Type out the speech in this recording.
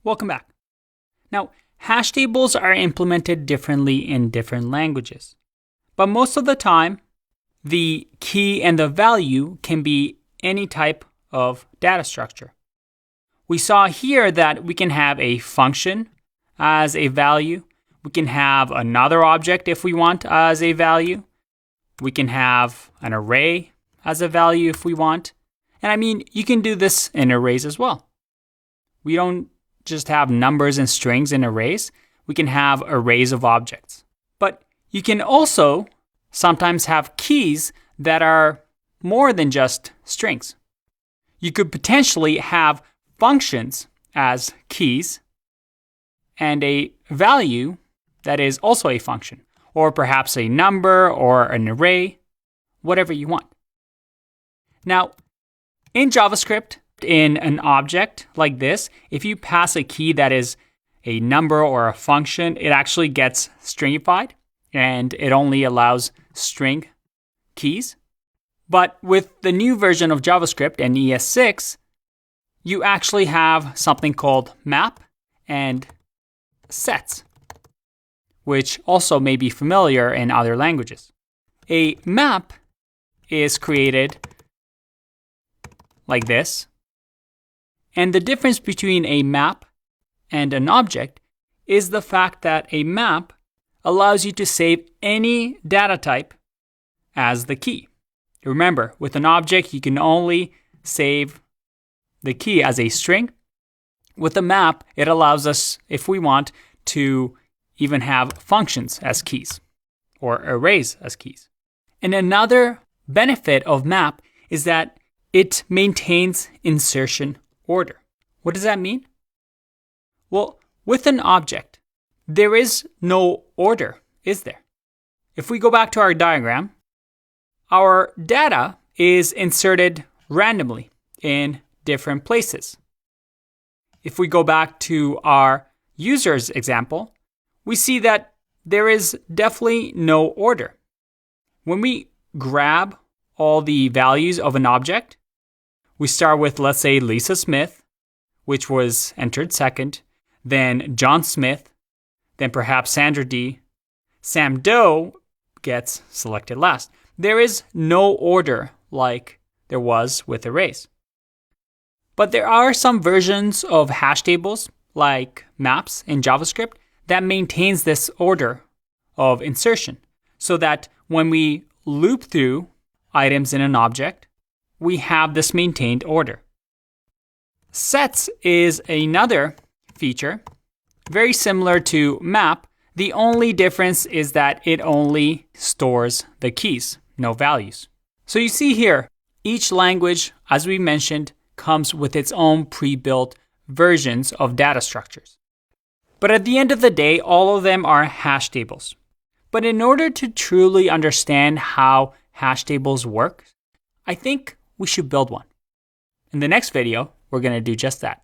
Welcome back. Now, hash tables are implemented differently in different languages. But most of the time, the key and the value can be any type of data structure. We saw here that we can have a function as a value. We can have another object if we want as a value. We can have an array as a value if we want. And I mean, you can do this in arrays as well. We don't just have numbers and strings in arrays. We can have arrays of objects. But you can also sometimes have keys that are more than just strings. You could potentially have functions as keys and a value that is also a function, or perhaps a number or an array, whatever you want. Now, in JavaScript, in an object like this, if you pass a key that is a number or a function, it actually gets stringified and it only allows string keys. But with the new version of JavaScript and ES6, you actually have something called map and sets, which also may be familiar in other languages. A map is created like this. And the difference between a map and an object is the fact that a map allows you to save any data type as the key. Remember, with an object, you can only save the key as a string. With a map, it allows us, if we want, to even have functions as keys or arrays as keys. And another benefit of map is that it maintains insertion order. What does that mean? Well, with an object, there is no order, is there? If we go back to our diagram, our data is inserted randomly in different places. If we go back to our user's example, we see that there is definitely no order. When we grab all the values of an object, we start with, let's say, Lisa Smith, which was entered second, then John Smith, then perhaps Sandra D. Sam Doe gets selected last. There is no order like there was with arrays. But there are some versions of hash tables, like maps in JavaScript, that maintains this order of insertion, so that when we loop through items in an object, we have this maintained order. Sets is another feature, very similar to map. The only difference is that it only stores the keys, no values. So you see here, each language, as we mentioned, comes with its own pre-built versions of data structures. But at the end of the day, all of them are hash tables. But in order to truly understand how hash tables work, I think we should build one. In the next video, we're going to do just that.